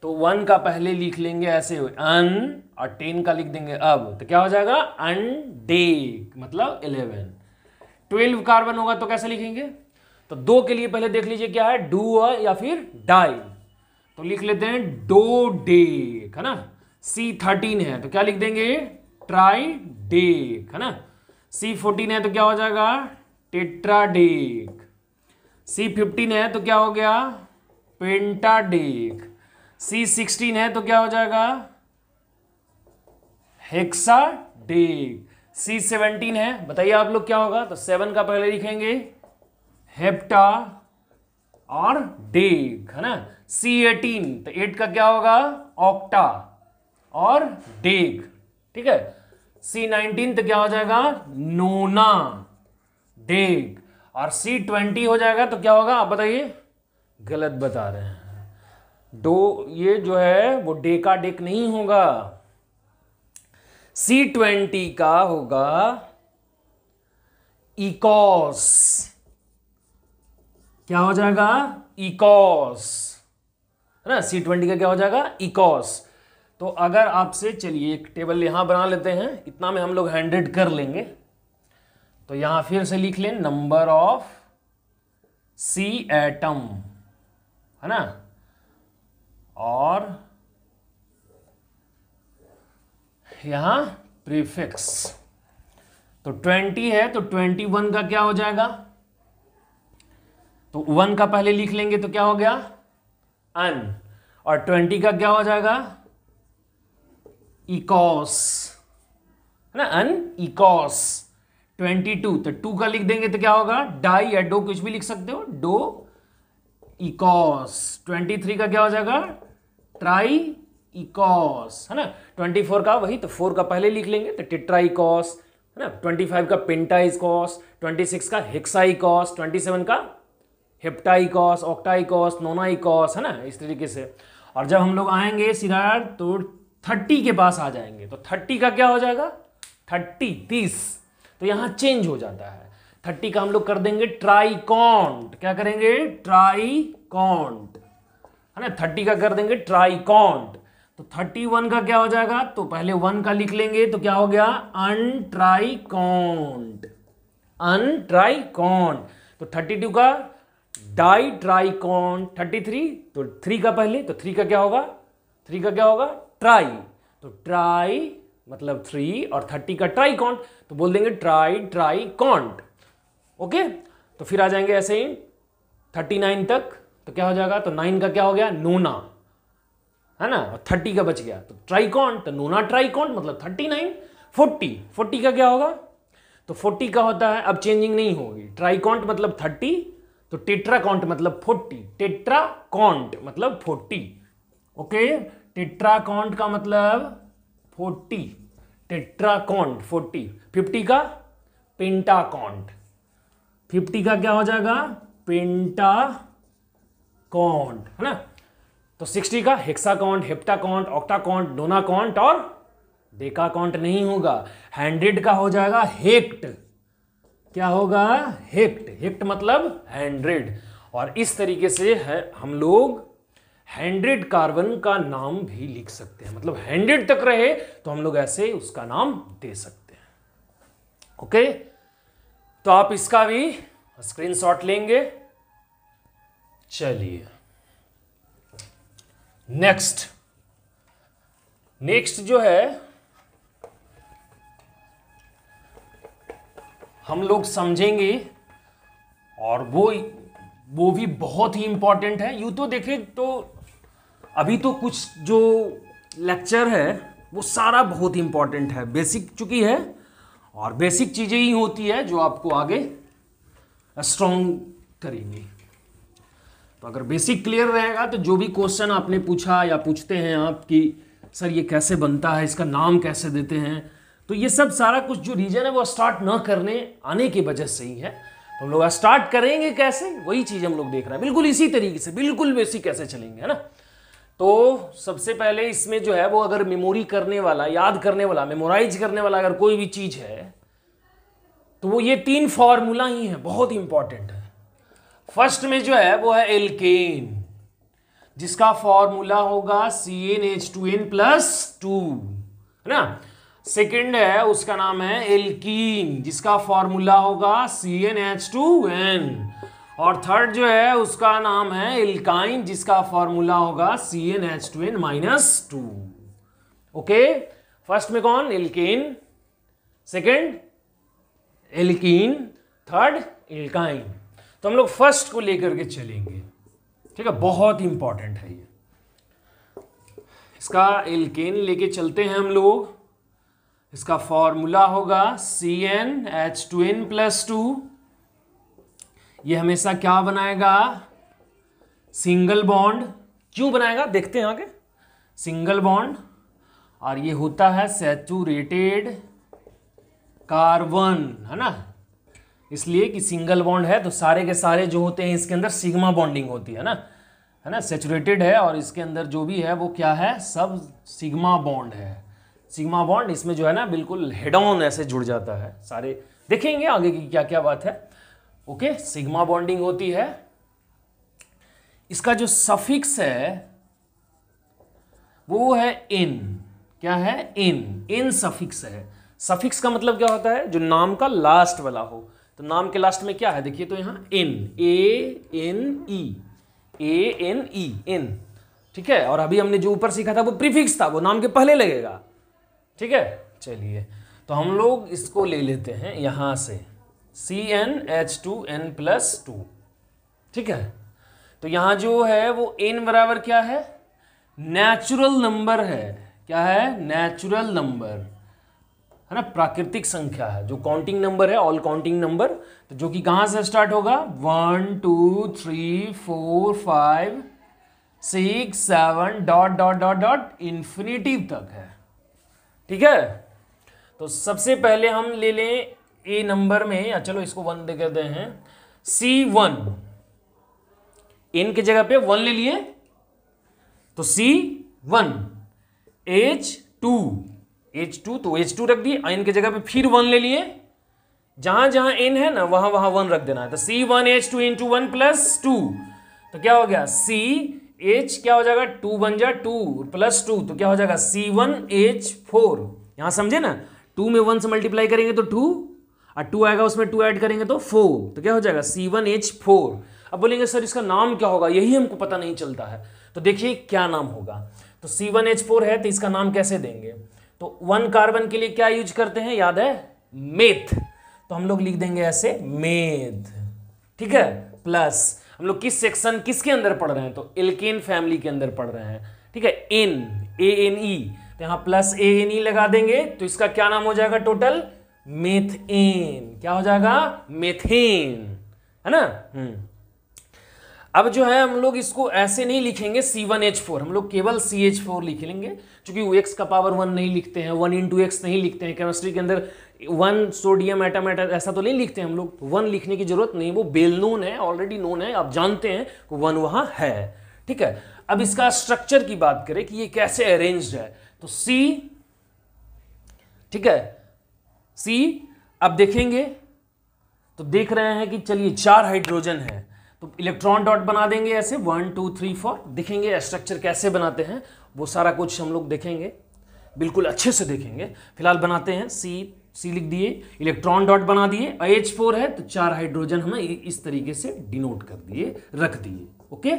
तो 1 का पहले लिख लेंगे ऐसे अन, और 10 का लिख देंगे अब, तो क्या हो जाएगा, अनडेक, मतलब 11। 12 कार्बन होगा तो कैसे लिखेंगे, तो 2 के लिए पहले देख लीजिए क्या है, डू या फिर डाई, तो लिख लेते हैं डो डेक, है ना। C13 है तो क्या लिख देंगे, ट्राई डेक, है ना। C14 है तो क्या हो जाएगा, टेट्राडेक। C15 है तो क्या हो गया, पेंटाडेक। C16 है तो क्या हो जाएगा, हेक्साडेक। C17 है, बताइए आप लोग क्या होगा, तो 7 का पहले लिखेंगे हेप्टा और डेक, है ना। C18 तो 8 का क्या होगा, ऑक्टा और डेक, ठीक है। C19 तो क्या हो जाएगा, नोना डेक, और C20 हो जाएगा तो क्या होगा, आप बताइए, गलत बता रहे हैं, डो ये जो है वो डेका डेक नहीं होगा, C20 का होगा इकोस, क्या हो जाएगा, इकोस, है ना। C20 का क्या हो जाएगा, इकोस। तो अगर आपसे, चलिए एक टेबल यहां बना लेते हैं, इतना में हम लोग 100 कर लेंगे। तो यहां फिर से लिख लें नंबर ऑफ C एटम, है ना, और यहां प्रीफिक्स। तो 20 है तो 21 का क्या हो जाएगा, तो 1 का पहले लिख लेंगे तो क्या हो गया, अन, और 20 का क्या हो जाएगा, इकोस, है ना, अन इकोस। 22 तो 2 का लिख देंगे तो क्या होगा, डाई या डो, कुछ भी लिख सकते हो, डो इकोस। 23 का क्या हो जाएगा, ट्राई इकोस, है ना। 24 का वही, तो 4 का पहले लिख लेंगे तो टेट्राइकोस, है ना। 25 का पेंटाइकोस, 26 का हेक्साइकोस, 27 का हेप्टाइकोस, ऑक्टाइकोस, नोनाइकोस, है ना, इस तरीके से। और जब हम लोग आएंगे सीधा तो 30 के पास आ जाएंगे, तो 30 का क्या हो जाएगा, 30, तो यहां चेंज हो जाता है। 30 का हम लोग कर देंगे ट्राइकॉन्ट, क्या करेंगे, ट्राइकॉन्ट, है ना। 30 का कर देंगे ट्राइकॉन्ट। तो 31 का क्या हो जाएगा, तो पहले 1 का लिख लेंगे तो क्या हो गया, अनट्राइकॉन्ट, अनट्राइकॉन्ट। तो 32 का डाई ट्राइकॉन्ट। 33 तो 3 का पहले, तो 3 का क्या होगा, 3 का क्या होगा, ट्राई, तो ट्राई मतलब 3, और 30 का ट्राइकॉन्ट, तो बोल देंगे ट्राइकॉन्ट, ओके। तो फिर आ जाएंगे ऐसे ही 39 तक, तो क्या हो जाएगा, तो 9 का क्या हो गया, नोना, है ना, और 30 का बच गया, तो ट्राइकॉन्ट, तो नोना ट्राइकॉन्ट मतलब 39। 40 का क्या होगा, तो 40 का होता है, अब चेंजिंग नहीं होगी, ट्राइकॉन्ट मतलब 30, तो टेट्राकॉन्ट मतलब 40, टेट्राकॉन्ट मतलब 40, ओके, टेट्राकॉन्ट का मतलब 40, टेट्राकॉन्ट 40। 50 का पेंटाकॉन्ट, 50 का क्या हो जाएगा, पेंटाकॉन्ट, है ना। तो 60 का हेक्साकॉन्ट, हेप्टाकॉन्ट, ऑक्टाकॉन्ट, नोनाकॉन्ट और डेकाकॉन्ट नहीं होगा। 100 का हो जाएगा हेक्ट, क्या होगा, हेक्ट, हेक्ट मतलब 100। और इस तरीके से है हम लोग 100 कार्बन का नाम भी लिख सकते हैं, मतलब 100 तक रहे तो हम लोग ऐसे उसका नाम दे सकते हैं, ओके। तो आप इसका भी स्क्रीनशॉट लेंगे। चलिए नेक्स्ट जो है हम लोग समझेंगे, और वो भी बहुत ही इंपॉर्टेंट है। यूं तो देखें तो अभी तो कुछ जो लेक्चर है वो सारा बहुत इंपॉर्टेंट है, बेसिक चुकी है, और बेसिक चीजें ही होती है जो आपको आगे स्ट्रॉन्ग करेंगी। तो अगर बेसिक क्लियर रहेगा तो जो भी क्वेश्चन आपने पूछा या पूछते हैं आप कि सर ये कैसे बनता है, इसका नाम कैसे देते हैं, तो ये सब सारा कुछ जो रीजन है वो स्टार्ट न करने आने की वजह से ही है। तो हम लोग स्टार्ट करेंगे कैसे, वही चीज हम लोग देख रहे हैं, बिल्कुल इसी तरीके से, बिल्कुल बेसिक कैसे चलेंगे, है ना। तो सबसे पहले इसमें जो है वो अगर मेमोरी करने वाला, याद करने वाला, मेमोराइज करने वाला अगर कोई भी चीज है तो वो ये 3 फॉर्मूला ही है, बहुत इंपॉर्टेंट है। फर्स्ट में जो है वो है एल्केन, जिसका फॉर्मूला होगा CnH2n+2, है ना। सेकंड है उसका नाम है एल्कीन, जिसका फॉर्मूला होगा CnH2n, और थर्ड जो है उसका नाम है एल्काइन, जिसका फॉर्मूला होगा CnH2n-2। ओके, फर्स्ट में कौन, alkane, second alkene, third alkyne. तो हम लोग फर्स्ट को लेकर के चलेंगे, ठीक है, बहुत इंपॉर्टेंट है ये। इसका एल्केन लेके चलते हैं हम लोग। इसका फॉर्मूला होगा CnH2n+2। ये हमेशा क्या बनाएगा, सिंगल बॉन्ड। क्यों बनाएगा देखते हैं आगे, सिंगल बॉन्ड, और ये होता है सैचुरेटेड कार्बन, है ना, इसलिए कि सिंगल बॉन्ड है तो सारे के सारे जो होते हैं इसके अंदर सिग्मा बॉन्डिंग होती है ना, सैचुरेटेड है, और इसके अंदर जो भी है वो क्या है, सब सिग्मा बॉन्ड है। सिग्मा बॉन्ड इसमें जो है ना बिल्कुल हेड ऑन ऐसे जुड़ जाता है, सारे देखेंगे आगे की क्या क्या बात है। ओके, सिग्मा बॉन्डिंग होती है। इसका जो सफिक्स है वो है इन, क्या है, इन सफिक्स है। सफिक्स का मतलब क्या होता है, जो नाम का लास्ट वाला हो। तो नाम के लास्ट में क्या है, देखिए तो यहां इन, A-N-E, इन, ठीक है। और अभी हमने जो ऊपर सीखा था वो प्रीफिक्स था, वो नाम के पहले लगेगा, ठीक है। चलिए तो हम लोग इसको ले लेते हैं यहां से CnH2n+2, ठीक है। तो यहां जो है वो n बराबर क्या है, नेचुरल नंबर है, क्या है, नेचुरल नंबर, है ना, प्राकृतिक संख्या है, जो काउंटिंग नंबर है, ऑल काउंटिंग नंबर, तो जो कि कहां से स्टार्ट होगा, 1 2 3 4 5 6 7 डॉट इंफिनिटी तक है, ठीक है। तो सबसे पहले हम ले लें ए नंबर में, या चलो इसको 1 दे देते हैं, C1, n की जगह पे 1 ले लिए तो C1, H2 तो H2 रख दिए, n की जगह पे फिर 1 ले लिए, जहां जहां n है ना वहां वहां 1 रख देना है। तो C1H2 × 1+2, तो क्या हो गया, CH क्या हो जाएगा, 2 बन जा 2 +2, तो क्या हो जाएगा C1H4। यहां समझे ना, 2 में 1 से मल्टीप्लाई करेंगे तो 2, और 2 आएगा उसमें 2 ऐड करेंगे तो 4, तो क्या हो जाएगा C1H4। अब बोलेंगे सर इसका नाम क्या होगा, यही हमको पता नहीं चलता है। तो देखिए क्या नाम होगा, तो C1H4 है तो इसका नाम कैसे देंगे, तो 1 कार्बन के लिए क्या यूज करते हैं, याद है, मेथ, तो हम लोग लिख देंगे ऐसे मेथ, ठीक है, प्लस हम लोग किस सेक्शन किसके अंदर पढ़ रहे हैं, तो एल्केन फैमिली के अंदर पढ़ रहे हैं। ठीक है, एन ANE, तो यहां प्लस ANE लगा देंगे तो इसका क्या नाम हो जाएगा टोटल, मेथेन। क्या हो जाएगा, मेथेन, है ना। अब जो है हम लोग इसको ऐसे नहीं लिखेंगे C1H4, हम लोग केवल CH4 लिख लेंगे, क्योंकि x का पावर 1 नहीं लिखते हैं, 1 into x नहीं लिखते हैं केमिस्ट्री के अंदर, 1 सोडियम एटम ऐसा तो नहीं लिखते हैं हम लोग, 1 लिखने की जरूरत नहीं, वो वेल नोन है, ऑलरेडी नोन है, आप जानते हैं 1 वहां है। ठीक है, अब इसका स्ट्रक्चर की बात करें कि ये कैसे अरेंज्ड है, तो C, ठीक है, C अब देखेंगे तो देख रहे हैं कि चलिए 4 हाइड्रोजन है, तो इलेक्ट्रॉन डॉट बना देंगे ऐसे 1 2 3 4, देखेंगे स्ट्रक्चर कैसे बनाते हैं, वो सारा कुछ हम लोग देखेंगे, बिल्कुल अच्छे से देखेंगे। फिलहाल बनाते हैं, सी लिख दिए, इलेक्ट्रॉन डॉट बना दिए, H4 है तो 4 हाइड्रोजन हमें इस तरीके से डिनोट कर दिए, रख दिए। ओके,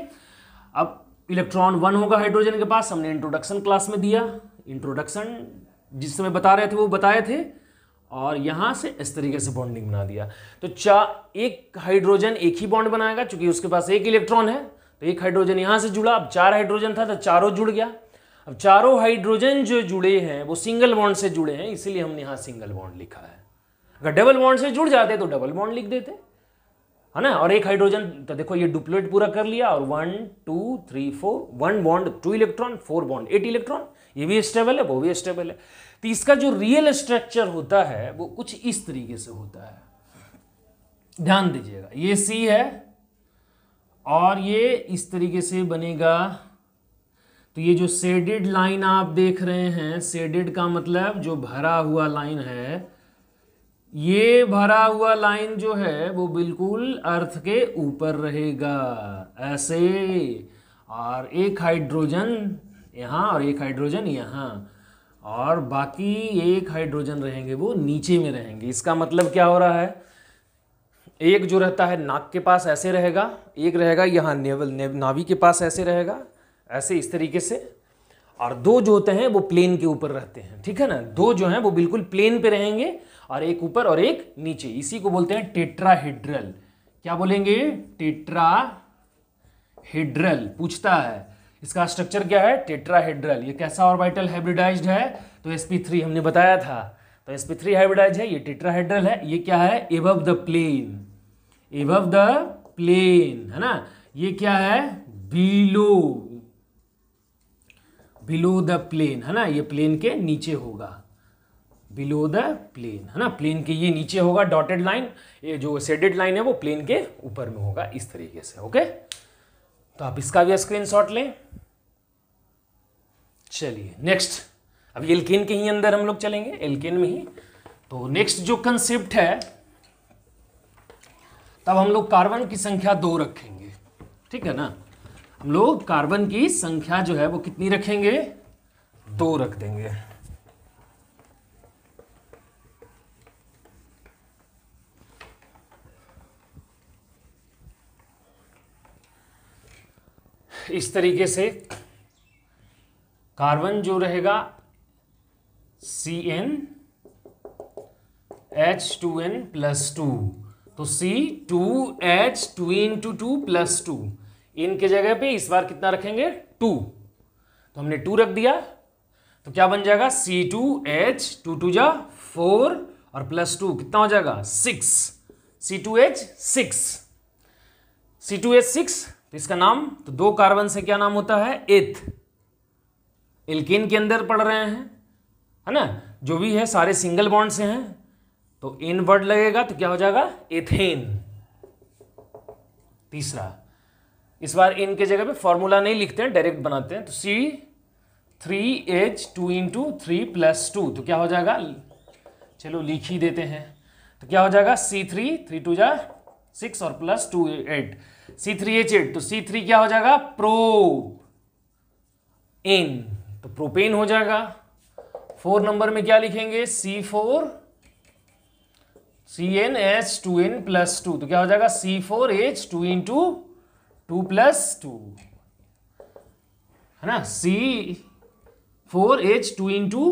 अब इलेक्ट्रॉन 1 होगा हाइड्रोजन के पास, हमने इंट्रोडक्शन क्लास में दिया, इंट्रोडक्शन जिस समय बता रहे थे वो बताए थे, और यहां से इस तरीके से बॉन्डिंग बना दिया। तो एक हाइड्रोजन एक ही बॉन्ड बनाएगा, क्योंकि उसके पास एक इलेक्ट्रॉन है, तो एक हाइड्रोजन यहां से जुड़ा, अब 4 हाइड्रोजन था तो चारों जुड़ गया। अब चारों हाइड्रोजन जो जुड़े हैं वो सिंगल बॉन्ड से जुड़े हैं, इसीलिए हमने यहां सिंगल बॉन्ड लिखा है। अगर डबल बॉन्ड से जुड़ जाते तो डबल बॉन्ड लिख देते, है ना। और एक हाइड्रोजन तो देखो ये डुप्लेट पूरा कर लिया, और 1 2 3 4, 1 बॉन्ड 2 इलेक्ट्रॉन, 4 बॉन्ड 8 इलेक्ट्रॉन, ये भी स्टेबल है वो भी स्टेबल है। तो इसका जो रियल स्ट्रक्चर होता है वो कुछ इस तरीके से होता है, ध्यान दीजिएगा, ये C है और ये इस तरीके से बनेगा। तो ये जो शेडेड लाइन आप देख रहे हैं, शेडेड का मतलब जो भरा हुआ लाइन है, ये भरा हुआ लाइन जो है वो बिल्कुल अर्थ के ऊपर रहेगा ऐसे, और एक हाइड्रोजन यहाँ और एक हाइड्रोजन यहाँ, और बाकी एक हाइड्रोजन रहेंगे वो नीचे में रहेंगे। इसका मतलब क्या हो रहा है, एक जो रहता है नाक के पास ऐसे रहेगा, एक रहेगा यहाँ नाभि के पास ऐसे रहेगा, ऐसे इस तरीके से, और 2 जो होते हैं वो प्लेन के ऊपर रहते हैं। ठीक है ना, 2 जो हैं वो बिल्कुल प्लेन पे रहेंगे, और एक ऊपर और एक नीचे, इसी को बोलते हैं टेट्राहेड्रल। क्या बोलेंगे, टेट्राहेड्रल। पूछता है इसका स्ट्रक्चर क्या है, टेट्राहेड्रल। ये कैसा ऑर्बिटल हाइब्रिडाइज्ड है, तो sp3 हमने बताया था, तो sp3 हाइब्रिडाइज्ड है, ये टेट्राहेड्रल है। ये क्या है, above the plane, above the plane, है ना। ये क्या है, बिलो द प्लेन, है ना, ये प्लेन के नीचे होगा, बिलो द प्लेन, है ना, प्लेन के ये नीचे होगा डॉटेड लाइन, ये जो शेडेड लाइन है वो प्लेन के ऊपर में होगा इस तरीके से। ओके, तो आप इसका भी स्क्रीनशॉट लें। चलिए नेक्स्ट, अब एल्केन के ही अंदर हम लोग चलेंगे, एल्केन में ही। तो नेक्स्ट जो कंसेप्ट है, तब हम लोग कार्बन की संख्या 2 रखेंगे। ठीक है ना, हम लोग कार्बन की संख्या जो है वो कितनी रखेंगे, 2 रख देंगे। इस तरीके से कार्बन जो रहेगा CnH2n+2, तो C2H2 × 2+2, इनके जगह पे इस बार कितना रखेंगे, 2, तो हमने 2 रख दिया, तो क्या बन जाएगा, C2H 2 जा 4 और +2 कितना हो जाएगा, 6, C2H6, तो इसका नाम, तो 2 कार्बन से क्या नाम होता है, एथ। एल्केन के अंदर पढ़ रहे हैं, है ना, जो भी है सारे सिंगल बॉन्ड से हैं, तो एन वर्ड लगेगा तो क्या हो जाएगा, एथेन। तीसरा, इस बार एन के जगह पे फॉर्मूला नहीं लिखते हैं, डायरेक्ट बनाते हैं, तो C3H2 × 3+2, तो क्या हो जाएगा, चलो लिख ही देते हैं, तो क्या हो जाएगा, C3 3 2 जा 6 और +2 8, C3H8, तो C3 क्या हो जाएगा, प्रोपेन, तो प्रोपेन हो जाएगा। 4 नंबर में क्या लिखेंगे, C4 CnH2n+2, तो क्या हो जाएगा, C4H2 × 2+2, है ना, C4H2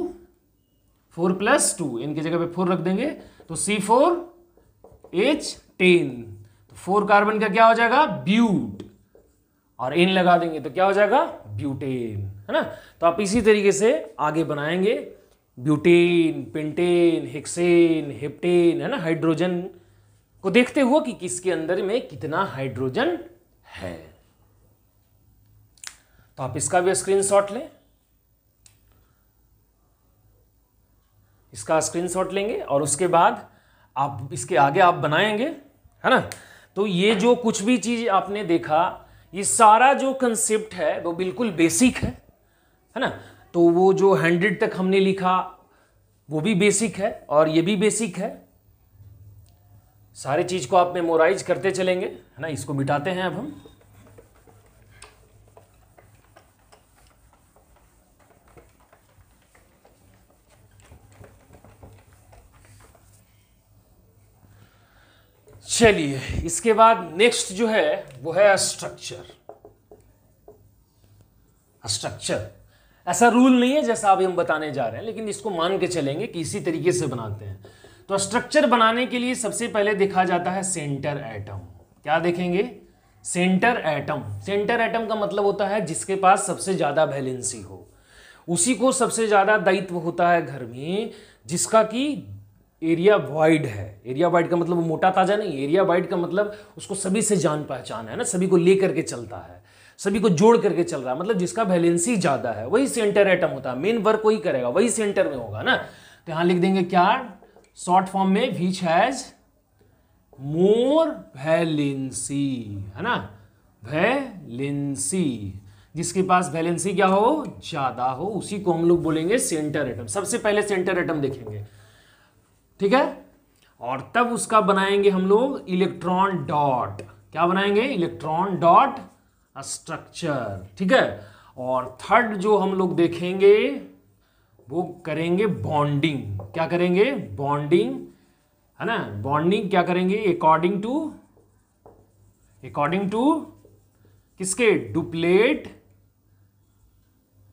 × 4+2, इनकी जगह पे 4 रख देंगे, तो C4H10, तो 4 कार्बन का क्या हो जाएगा, ब्यूट, और एन लगा देंगे तो क्या हो जाएगा, ब्यूटेन, है ना। तो आप इसी तरीके से आगे बनाएंगे, ब्यूटेन, पेंटेन, हेक्सेन, हेप्टेन, है ना। हाइड्रोजन को देखते हुए कि किसके अंदर में कितना हाइड्रोजन है। तो आप इसका भी स्क्रीनशॉट लें, इसका स्क्रीनशॉट लेंगे और उसके बाद आप इसके आगे आप बनाएंगे, है ना। तो ये जो कुछ भी चीज आपने देखा, ये सारा जो कंसेप्ट है वो बिल्कुल बेसिक है ना। तो वो जो 100 तक हमने लिखा वो भी बेसिक है और ये भी बेसिक है। सारी चीज को आप मेमोराइज करते चलेंगे, है ना। इसको मिटाते हैं अब हम। चलिए, इसके बाद नेक्स्ट जो है वो है स्ट्रक्चर। स्ट्रक्चर ऐसा रूल नहीं है जैसा अभी हम बताने जा रहे हैं, लेकिन इसको मान के चलेंगे कि इसी तरीके से बनाते हैं। तो स्ट्रक्चर बनाने के लिए सबसे पहले देखा जाता है सेंटर एटम। क्या देखेंगे, सेंटर एटम। सेंटर एटम का मतलब होता है जिसके पास सबसे ज्यादा वैलेंसी हो, उसी को सबसे ज्यादा दायित्व होता है घर में, जिसका कि एरिया वाइड है। एरिया वाइड का मतलब वो मोटा ताजा नहीं, एरिया वाइड का मतलब उसको सभी से जान पहचान है ना, सभी को लेकर के चलता है, सभी को जोड़ करके चल रहा है, मतलब जिसका वैलेंसी ज्यादा है वही सेंटर एटम होता है। मेन वर्क वही करेगा, वही सेंटर में होगा ना। तो यहां लिख देंगे क्या, शॉर्ट फॉर्म में विच हैज मोर वैलेंसी, है ना, वैलेंसी, जिसके पास वैलेंसी क्या हो, ज्यादा हो, उसी को हम लोग बोलेंगे सेंटर एटम। सबसे पहले सेंटर एटम देखेंगे, ठीक है, और तब उसका बनाएंगे हम लोग इलेक्ट्रॉन डॉट। क्या बनाएंगे, इलेक्ट्रॉन डॉट स्ट्रक्चर, ठीक है। और थर्ड जो हम लोग देखेंगे वो करेंगे बॉन्डिंग। क्या करेंगे, बॉन्डिंग, है ना। बॉन्डिंग क्या करेंगे, अकॉर्डिंग टू किसके,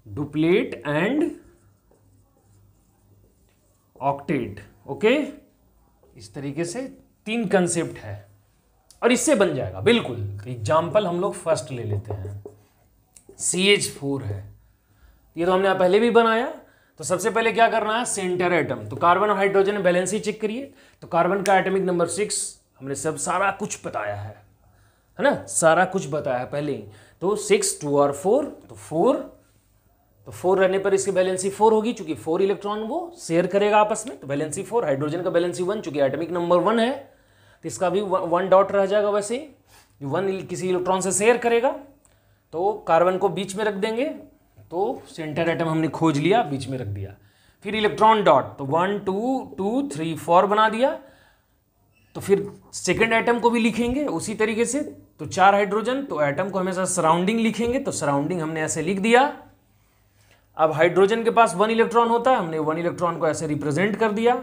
डुप्लेट एंड ऑक्टेट। ओके, इस तरीके से 3 कंसेप्ट है और इससे बन जाएगा बिल्कुल। एग्जाम्पल हम लोग फर्स्ट ले लेते हैं, CH4 है, ये तो हमने पहले भी बनाया। तो सबसे पहले क्या करना है, सेंटर एटम। तो कार्बन और हाइड्रोजन बैलेंस चेक करिए। तो कार्बन का एटॉमिक नंबर 6, हमने सब सारा कुछ बताया है ना, सारा कुछ बताया है पहले ही। तो 6, 2 और 4, तो 4 रहने पर इसकी वैलेंसी 4 होगी, चूंकि 4 इलेक्ट्रॉन वो शेयर करेगा आपस में, तो वैलेंसी 4। हाइड्रोजन का वैलेंसी 1, चूंकि एटॉमिक नंबर 1 है तो इसका भी 1 डॉट रह जाएगा। वैसे ही 1 किसी इलेक्ट्रॉन से शेयर करेगा, तो कार्बन को बीच में रख देंगे। तो सेंटर एटम हमने खोज लिया, बीच में रख दिया। फिर इलेक्ट्रॉन डॉट, तो 1 2 2 3 4 बना दिया। तो फिर सेकेंड एटम को भी लिखेंगे उसी तरीके से। तो 4 हाइड्रोजन, तो एटम को हमेशा सराउंडिंग लिखेंगे, तो सराउंडिंग हमने ऐसे लिख दिया। अब हाइड्रोजन के पास 1 इलेक्ट्रॉन होता है, हमने 1 इलेक्ट्रॉन को ऐसे रिप्रेजेंट कर दिया।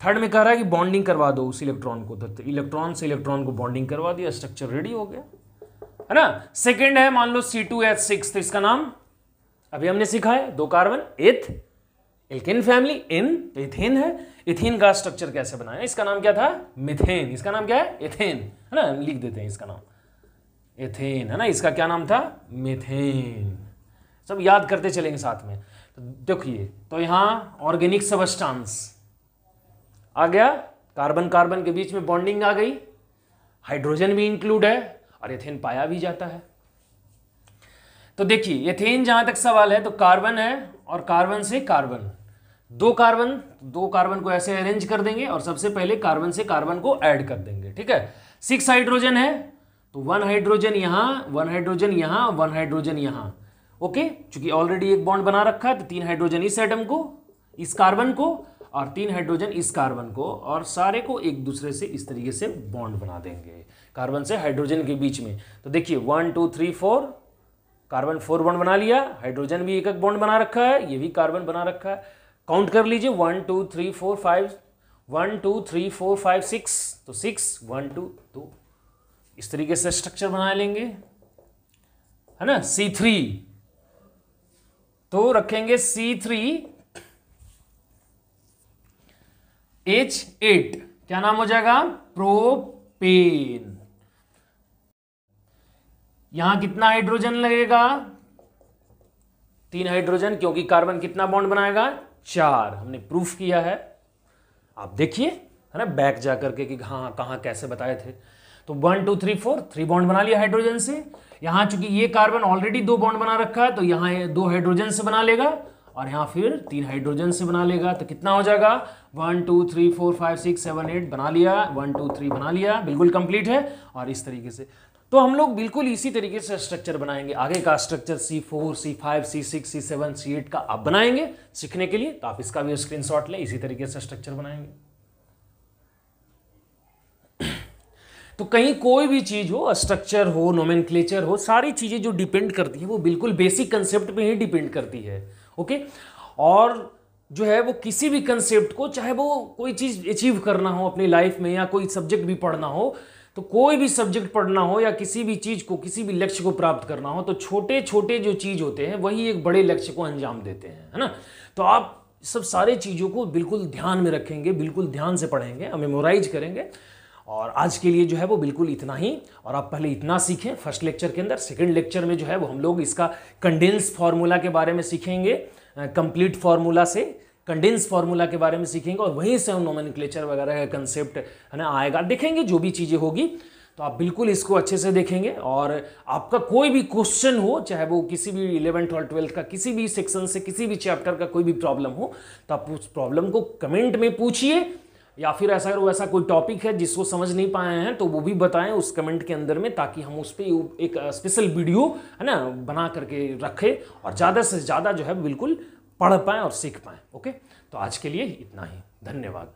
थर्ड में कह रहा है कि बॉन्डिंग करवा दो उस इलेक्ट्रॉन को, तो इलेक्ट्रॉन से इलेक्ट्रॉन को बॉन्डिंग करवा दिया, स्ट्रक्चर रेडी हो गया, है ना। सेकेंड है मान लो C2H6, तो इसका नाम अभी हमने सीखा है, 2 कार्बन, एल्केन फैमिली, इन, तो इथेन है। इथेन का स्ट्रक्चर कैसे बनाया, इसका नाम क्या था, मिथेन। इसका नाम क्या है, एथेन, है ना, लिख देते हैं इसका नाम एथेन, है ना। इसका क्या नाम था, मिथेन। सब याद करते चलेंगे साथ में। तो देखिए, तो यहां ऑर्गेनिक सबस्टांस आ गया, कार्बन कार्बन के बीच में बॉन्डिंग आ गई, हाइड्रोजन भी इंक्लूड है और एथेन पाया भी जाता है। तो देखिए एथेन जहां तक सवाल है, तो कार्बन है और कार्बन से कार्बन, 2 कार्बन को ऐसे अरेंज कर देंगे और सबसे पहले कार्बन से कार्बन को ऐड कर देंगे, ठीक है। 6 हाइड्रोजन है, तो 1 हाइड्रोजन यहां, 1 हाइड्रोजन यहां, 1 हाइड्रोजन यहां। ओके, चूंकि ऑलरेडी एक बॉन्ड बना रखा है, तो 3 हाइड्रोजन इस एटम को, इस कार्बन को, और 3 हाइड्रोजन इस कार्बन को, और सारे को एक दूसरे से इस तरीके से बॉन्ड बना देंगे कार्बन से हाइड्रोजन के बीच में। तो देखिए 1 2 3 4, कार्बन 4 बॉन्ड बना लिया, हाइड्रोजन भी एक बॉन्ड बना रखा है, ये भी कार्बन बना रखा है। काउंट कर लीजिए 1 2 3 4 5, 1 2 3 4 5 6, तो 6 1 2 2, इस तरीके से स्ट्रक्चर बना लेंगे, है ना। C3, तो रखेंगे C3H8, क्या नाम हो जाएगा, प्रोपेन। यहां कितना हाइड्रोजन लगेगा, 3 हाइड्रोजन, क्योंकि कार्बन कितना बॉन्ड बनाएगा, 4। हमने प्रूफ किया है, आप देखिए है ना, बैक जा करके कि हाँ कहाँ कैसे बताए थे। तो 1 2 3 4, 3 बॉन्ड बना लिया हाइड्रोजन से। यहाँ चूंकि ये कार्बन ऑलरेडी 2 बॉन्ड बना रखा है, तो यहाँ 2 हाइड्रोजन से बना लेगा और यहाँ फिर 3 हाइड्रोजन से बना लेगा। तो कितना हो जाएगा, 1 2 3 4 5 6 7 8 बना लिया, 1 2 3 बना लिया, बिल्कुल कंप्लीट है। और इस तरीके से तो हम लोग बिल्कुल इसी तरीके से स्ट्रक्चर बनाएंगे। आगे का structure C4 C5 C6 C7 C8 का आप बनाएंगे सीखने के लिए, तो आप इसका भी स्क्रीनशॉट लें, इसी तरीके से स्ट्रक्चर बनाएंगे। तो कहीं कोई भी चीज हो, स्ट्रक्चर हो, नोमेनक्लेचर हो, सारी चीजें जो डिपेंड करती है वो बिल्कुल बेसिक कंसेप्ट पे ही डिपेंड करती है। ओके, और जो है वो किसी भी कंसेप्ट को, चाहे वो कोई चीज अचीव करना हो अपनी लाइफ में या कोई सब्जेक्ट भी पढ़ना हो, तो कोई भी सब्जेक्ट पढ़ना हो या किसी भी चीज को, किसी भी लक्ष्य को प्राप्त करना हो, तो छोटे छोटे जो चीज होते हैं वही एक बड़े लक्ष्य को अंजाम देते हैं, है ना। तो आप सब सारे चीजों को बिल्कुल ध्यान में रखेंगे, बिल्कुल ध्यान से पढ़ेंगे, मेमोराइज करेंगे। और आज के लिए जो है वो बिल्कुल इतना ही। और आप पहले इतना सीखें फर्स्ट लेक्चर के अंदर। सेकंड लेक्चर में जो है वो हम लोग इसका कंडेंस फार्मूला के बारे में सीखेंगे, कंप्लीट फार्मूला से कंडेंस फार्मूला के बारे में सीखेंगे, और वहीं से हम नोमेनक्लेचर वगैरह का कंसेप्ट है ना आएगा, देखेंगे जो भी चीज़ें होगी। तो आप बिल्कुल इसको अच्छे से देखेंगे। और आपका कोई भी क्वेश्चन हो, चाहे वो किसी भी 11th और 12th का किसी भी सेक्शन से, किसी भी चैप्टर का कोई भी प्रॉब्लम हो, तो आप उस प्रॉब्लम को कमेंट में पूछिए, या फिर ऐसा वैसा कोई टॉपिक है जिसको समझ नहीं पाए हैं तो वो भी बताएं उस कमेंट के अंदर में, ताकि हम उस पर एक स्पेशल वीडियो है ना बना करके रखें और ज़्यादा से ज़्यादा जो है बिल्कुल पढ़ पाएँ और सीख पाएँ। ओके, तो आज के लिए इतना ही, धन्यवाद।